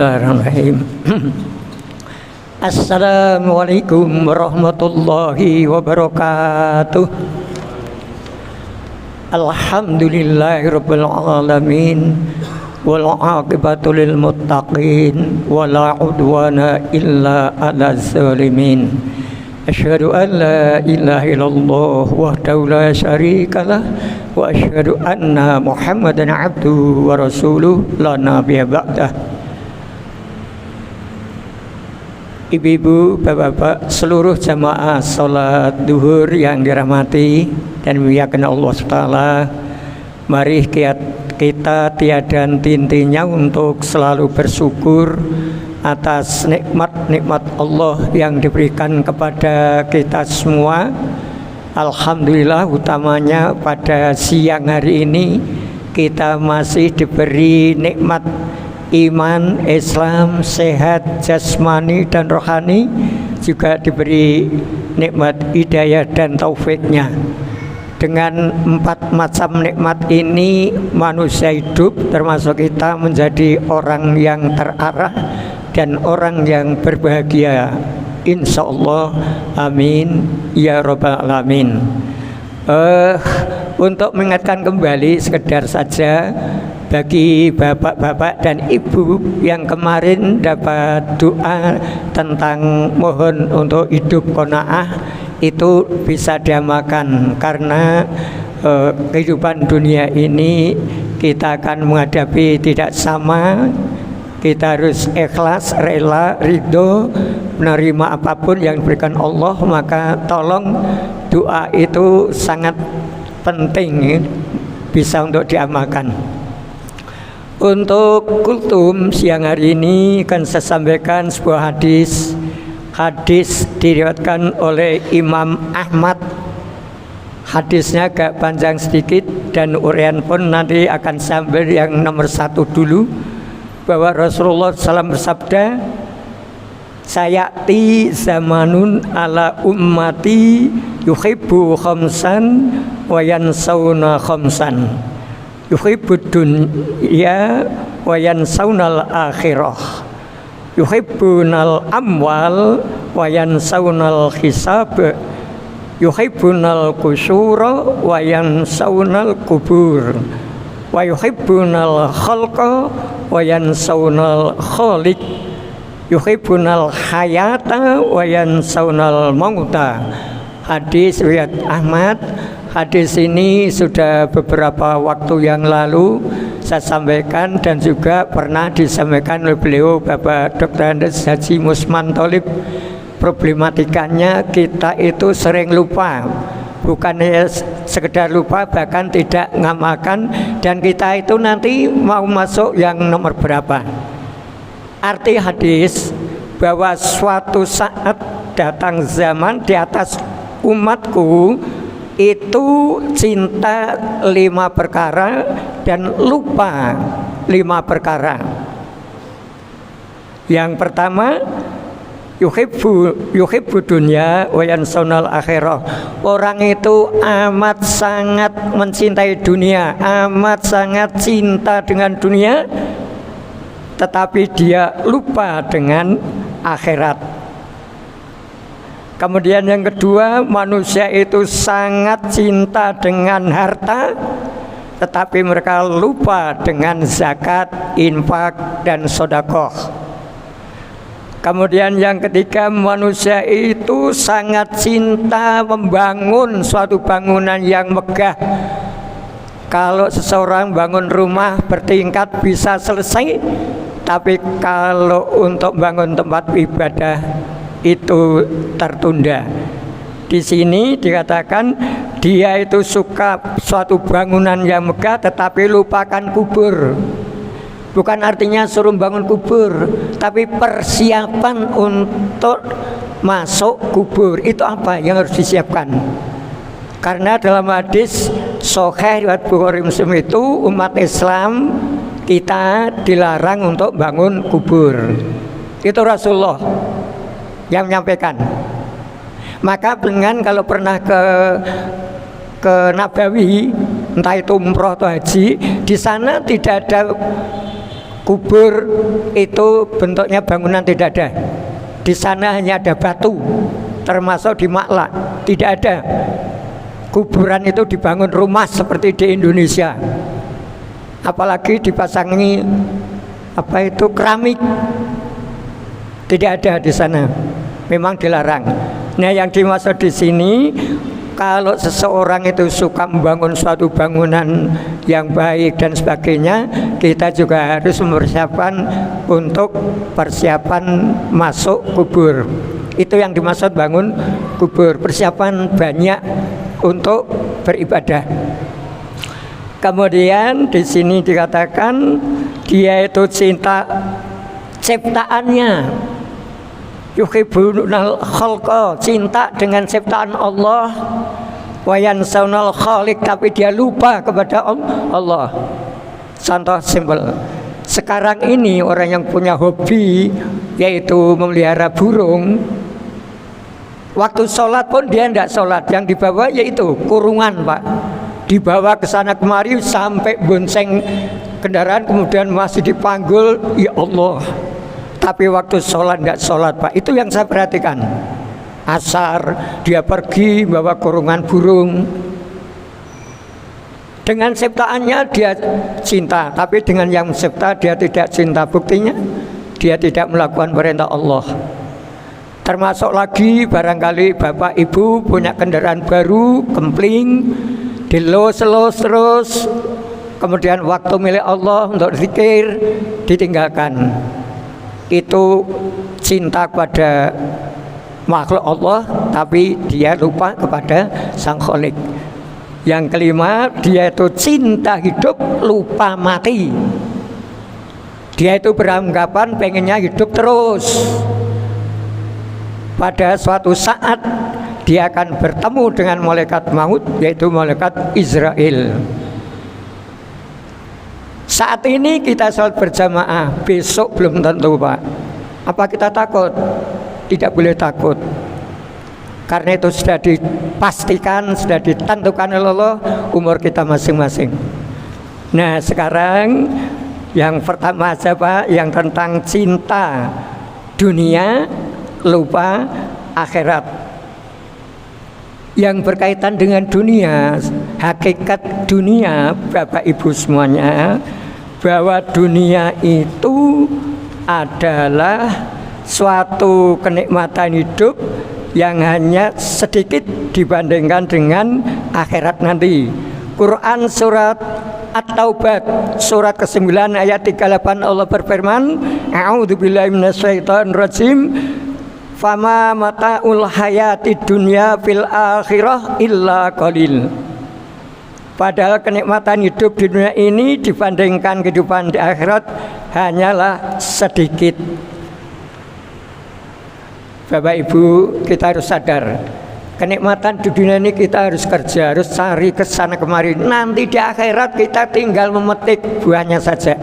Bismillahirrahmanirrahim. Assalamualaikum warahmatullahi wabarakatuh. Alhamdulillahirabbil alamin wal aqibatu lil muttaqin wala udwana illa 'alaz zalimin. Asyhadu an la ilaha illallah wahdahu la syarikalah wa asyhadu anna Muhammadan abduhu wa rasuluh la nabiyya ba'dah. Ibu-ibu, bapak-bapak, seluruh jamaah salat duhur yang dirahmati dan dimuliakan Allah SWT, mari kita tiada henti-hentinya untuk selalu bersyukur atas nikmat-nikmat Allah yang diberikan kepada kita semua. Alhamdulillah, utamanya pada siang hari ini kita masih diberi nikmat iman, Islam, sehat jasmani dan rohani, juga diberi nikmat hidayah dan taufiknya. Dengan 4 macam nikmat ini manusia hidup, termasuk kita, menjadi orang yang terarah dan orang yang berbahagia, insya Allah, amin ya rabbal alamin. Untuk mengingatkan kembali sekedar saja bagi bapak-bapak dan ibu yang kemarin dapat doa tentang mohon untuk hidup qanaah, itu bisa diamalkan karena kehidupan dunia ini kita akan menghadapi tidak sama. Kita harus ikhlas, rela, ridho menerima apapun yang diberikan Allah. Maka tolong doa itu sangat penting, bisa untuk diamalkan. Untuk kultum siang hari ini akan saya sampaikan sebuah hadis. Hadis diriwayatkan oleh Imam Ahmad. Hadisnya agak panjang sedikit dan uraian pun nanti akan sambil yang nomor 1 dulu, bahwa Rasulullah SAW bersabda, sayati zamanun ala ummati yuhibbu khamsan wa yansawna khamsan, yuhibbud dunya wa yansawnal akhirah, yuhibbunal amwal wa yansawnal hisab, yuhibbunal kusura wa yansawnal kubur, wa yuhibbunal khalqa wa yansawnal khaliq, yuhibbunal hayata wa yansawnal mauta. Hadis riwayat Ahmad. Hadis ini sudah beberapa waktu yang lalu saya sampaikan dan juga pernah disampaikan oleh beliau Bapak Dr. Andes Haji Musman Tholib. Problematikanya kita itu sering lupa, bukan sekedar lupa, bahkan tidak ngamalkan, dan kita itu nanti mau masuk yang nomor berapa. Arti hadis bahwa suatu saat datang zaman di atas umatku itu cinta 5 perkara dan lupa 5 perkara. Yang pertama, yuhibbu dunya wa yansawnal akhirah. Orang itu amat sangat mencintai dunia, amat sangat cinta dengan dunia, tetapi dia lupa dengan akhirat. Kemudian yang kedua, manusia itu sangat cinta dengan harta, tetapi mereka lupa dengan zakat, infak, dan sedekah. Kemudian yang ketiga, manusia itu sangat cinta membangun suatu bangunan yang megah. Kalau seseorang bangun rumah bertingkat bisa selesai, tapi kalau untuk bangun tempat ibadah itu tertunda. Di sini dikatakan dia itu suka suatu bangunan yang megah tetapi lupakan kubur. Bukan artinya suruh bangun kubur, tapi persiapan untuk masuk kubur itu apa yang harus disiapkan. Karena dalam hadis Sahih riwayat Bukhari Muslim itu umat Islam kita dilarang untuk bangun kubur. Itu Rasulullah yang menyampaikan. Maka dengan kalau pernah ke Nabawi, entah itu umroh atau haji, di sana tidak ada kubur itu bentuknya bangunan tidak ada. Di sana hanya ada batu, termasuk di Maklak tidak ada. Kuburan itu dibangun rumah seperti di Indonesia. Apalagi dipasangi keramik. Tidak ada di sana. Memang dilarang. Nah, yang dimaksud di sini, kalau seseorang itu suka membangun suatu bangunan yang baik dan sebagainya, kita juga harus mempersiapkan untuk persiapan masuk kubur. Itu yang dimaksud bangun kubur, persiapan banyak untuk beribadah. Kemudian di sini dikatakan dia itu cinta ciptaannya. Yuhibbunal khalqa, cinta dengan ciptaan Allah. Wa yansawnal khaliq, tapi dia lupa kepada Allah. Contoh simpel. Sekarang ini orang yang punya hobi yaitu memelihara burung, waktu sholat pun dia tidak sholat. Yang dibawa yaitu kurungan, Pak. Dibawa ke sana kemari sampai bonceng kendaraan, kemudian masih dipanggul, ya Allah. Tapi waktu sholat nggak sholat, Pak. Itu yang saya perhatikan. Asar dia pergi bawa kurungan burung. Dengan ciptaannya dia cinta, tapi dengan yang mencipta dia tidak cinta. Buktinya dia tidak melakukan perintah Allah. Termasuk lagi barangkali bapak ibu punya kendaraan baru, kempling, dilos-los terus, kemudian waktu milik Allah untuk zikir ditinggalkan. Itu cinta kepada makhluk Allah, tapi dia lupa kepada Sang Khalik. Yang kelima, dia itu cinta hidup, lupa mati. Dia itu beranggapan pengennya hidup terus. Pada suatu saat dia akan bertemu dengan malaikat maut, yaitu malaikat Israel. Saat ini kita sholat berjamaah, besok belum tentu, Pak. Apa kita takut? Tidak boleh takut. Karena itu sudah dipastikan, sudah ditentukan oleh Allah umur kita masing-masing. Nah, sekarang yang pertama aja, Pak, yang tentang cinta dunia, lupa akhirat. Yang berkaitan dengan dunia, hakikat dunia, Bapak Ibu semuanya, bahwa dunia itu adalah suatu kenikmatan hidup yang hanya sedikit dibandingkan dengan akhirat nanti. Quran surat At-Taubah surat ke-9 ayat 38 Allah berfirman, A'udzubillahi minasyaitonirrajim, fama mata'ul hayati dunya fil akhirah illa qalil. Padahal kenikmatan hidup di dunia ini dibandingkan kehidupan di akhirat hanyalah sedikit. Bapak Ibu, kita harus sadar, kenikmatan di dunia ini kita harus kerja, harus cari ke sana kemari. Nanti di akhirat kita tinggal memetik buahnya saja.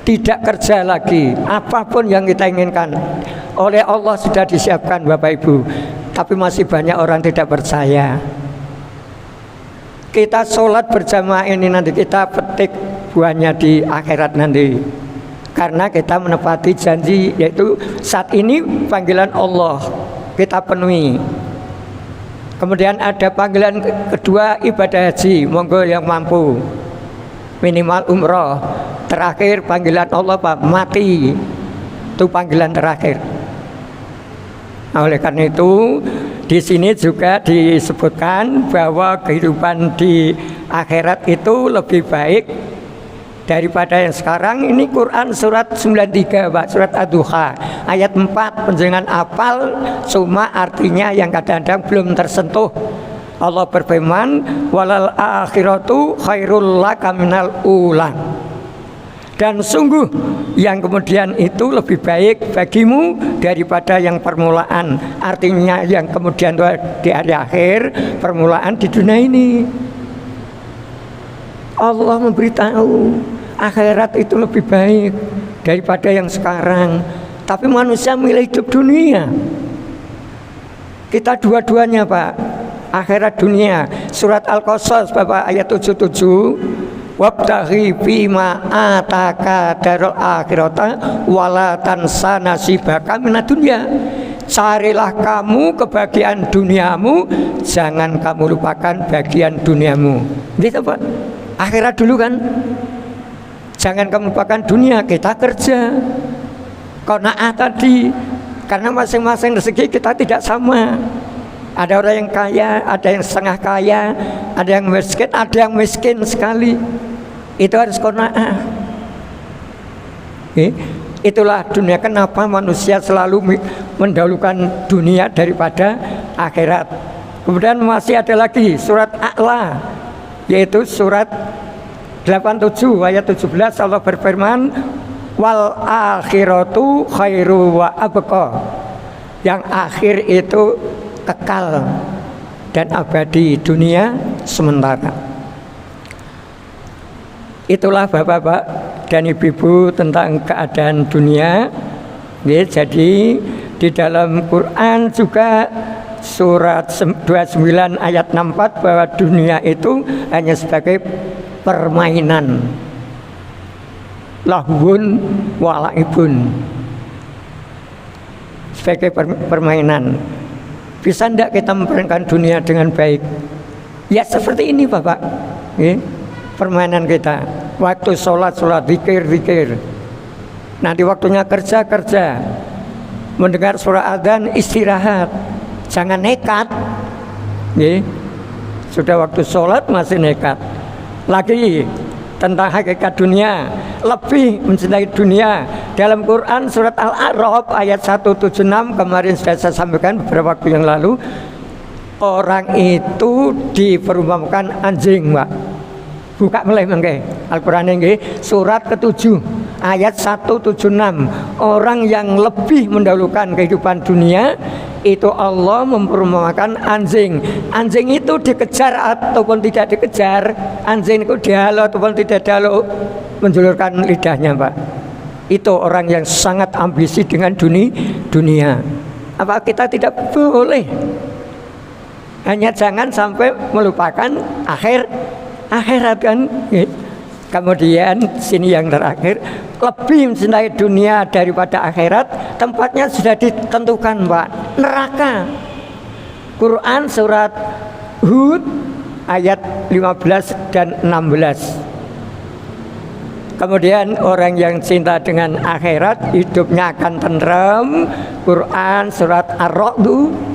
Tidak kerja lagi. Apapun yang kita inginkan oleh Allah sudah disiapkan, Bapak Ibu. Tapi masih banyak orang tidak percaya. Kita sholat berjamaah ini nanti kita petik buahnya di akhirat nanti. Karena kita menepati janji, yaitu saat ini panggilan Allah kita penuhi. Kemudian ada panggilan kedua, ibadah haji, monggo yang mampu, minimal umroh. Terakhir panggilan Allah, Pak, mati. Itu panggilan terakhir. Nah, oleh karena itu di sini juga disebutkan bahwa kehidupan di akhirat itu lebih baik daripada yang sekarang. Ini Quran surat 93, Pak, surat Ad-Duha ayat 4. Penjenengan apal, cuma artinya yang kadang-kadang belum tersentuh. Allah berfirman, walal akhiratu khairul laka minal ula. Dan sungguh yang kemudian itu lebih baik bagimu daripada yang permulaan. Artinya yang kemudian di hari akhir, permulaan di dunia ini. Allah memberitahu akhirat itu lebih baik daripada yang sekarang. Tapi manusia milih hidup dunia. Kita dua-duanya, Pak. Akhirat dunia. Surat Al-Qasas, Bapak, ayat 77. wabtaghi fima ataka darul akhirata wala tansa nasibaka minad dunya. Carilah kamu kebahagiaan duniamu, jangan kamu lupakan bagian duniamu. Gitu Pak. Akhirat dulu kan. Jangan kamu lupakan dunia, kita kerja. Qanaah tadi, karena masing-masing rezeki kita tidak sama. Ada orang yang kaya, ada yang setengah kaya, ada yang miskin, ada yang miskin sekali. Itu harus qanaah. Itulah dunia. Kenapa manusia selalu mendahulukan dunia daripada akhirat. Kemudian masih ada lagi surat A'la, yaitu surat 87 ayat 17. Allah berfirman, wal akhiratu khairu wa abqa. Yang akhir itu kekal dan abadi, dunia sementara. Itulah bapak-bapak dan ibu-ibu tentang keadaan dunia. Jadi di dalam Quran juga surat 29 ayat 64 bahwa dunia itu hanya sebagai permainan, lahwun walaibun, sebagai permainan. Bisa tidak kita mempermainkan dunia dengan baik? Ya seperti ini Bapak, permainan kita. Waktu sholat, zikir. Nanti waktunya kerja. Mendengar surah adzan, istirahat. Jangan nekat. Sudah waktu sholat masih nekat. Lagi tentang hakikat dunia, lebih mencintai dunia. Dalam Quran surat Al-A'raf ayat 176 kemarin sudah saya sampaikan beberapa waktu yang lalu. Orang itu diperumpamakan anjing, Pak. Buka mulai mengke Al-Quran ini surat ke-7 ayat 176. Orang yang lebih mendahulukan kehidupan dunia itu Allah memperumpamakan anjing. Anjing itu dikejar ataupun tidak dikejar, anjing itu dihalau ataupun tidak dihalau, menjulurkan lidahnya, Pak. Itu orang yang sangat ambisi dengan dunia. Apa kita tidak boleh? Hanya jangan sampai melupakan akhirat kan. Kemudian sini yang terakhir, lebih mencintai dunia daripada akhirat, tempatnya sudah ditentukan, Pak. Neraka. Quran surat Hud ayat 15 dan 16. Kemudian orang yang cinta dengan akhirat hidupnya akan tenteram. Quran surat Ar-Ra'd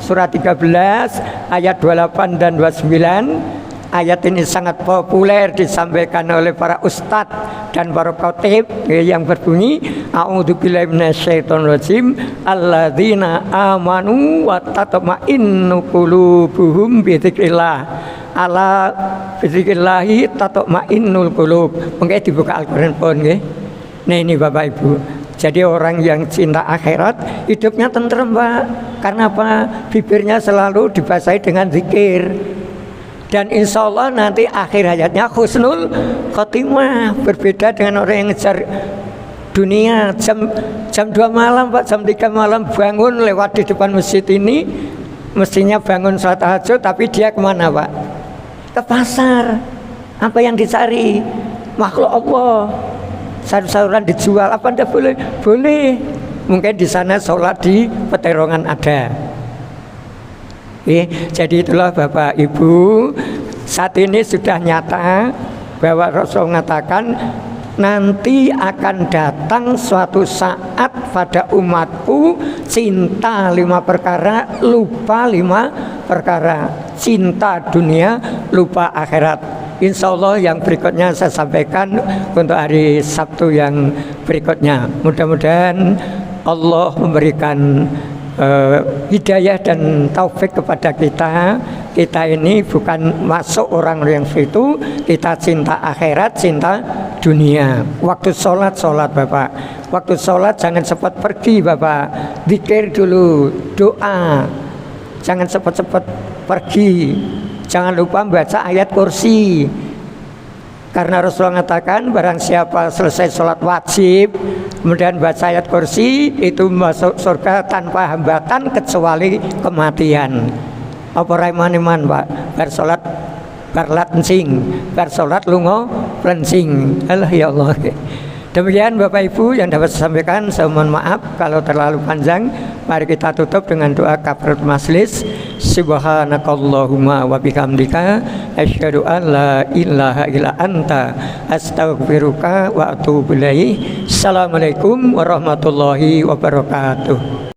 surat 13 ayat 28 dan 29. Ayat ini sangat populer disampaikan oleh para ustadz dan para khatib yang berbunyi, a'udzubillahi minasyaitonirrajim, alladzina amanu wa tatma'innu qulubuhum bidzikrillah, ala bidzikrillahi tatma'innul qulub. Mungkin dibuka Al-Qur'an pun nggih. Nah ini Bapak Ibu. Jadi orang yang cinta akhirat hidupnya tentrem, Pak. Karena apa? Bibirnya selalu dibasahi dengan zikir. Dan insya Allah nanti akhir hayatnya husnul khotimah. Berbeda dengan orang yang ngejar dunia. Jam 2 malam, Pak, jam 3 malam bangun lewat di depan masjid ini. Mestinya bangun sholat tahajud, tapi dia kemana, Pak? Ke pasar. Apa yang dicari? Makhluk Allah. Sayur-sayuran dijual, apa tidak boleh? Boleh. Mungkin di sana sholat di peterongan ada. Jadi itulah Bapak Ibu, saat ini sudah nyata bahwa Rasul mengatakan nanti akan datang suatu saat pada umatku cinta 5 perkara, lupa 5 perkara. Cinta dunia, lupa akhirat. Insya Allah yang berikutnya saya sampaikan untuk hari Sabtu yang berikutnya. Mudah-mudahan Allah memberikan hidayah dan taufik kepada kita. Kita ini bukan masuk orang yang itu, kita cinta akhirat, cinta dunia. Waktu sholat Bapak. Waktu sholat jangan cepat pergi Bapak. Zikir dulu, doa. Jangan cepat-cepat pergi. Jangan lupa membaca ayat kursi. Karena Rasulullah mengatakan barang siapa selesai sholat wajib kemudian baca ayat kursi, itu masuk surga tanpa hambatan kecuali kematian. Apa raiman Pak? Bar sholat bar lat encing, bar sholat lunga flensing. Allah ya Allah. Demikian Bapak Ibu yang dapat saya sampaikan. Saya mohon maaf kalau terlalu panjang. Mari kita tutup dengan doa kafaratul majelis. Subhanakallahumma wa bihamdika asyhadu an la ilaha illa anta astaghfiruka wa atubu ilaik. Assalamualaikum warahmatullahi wabarakatuh.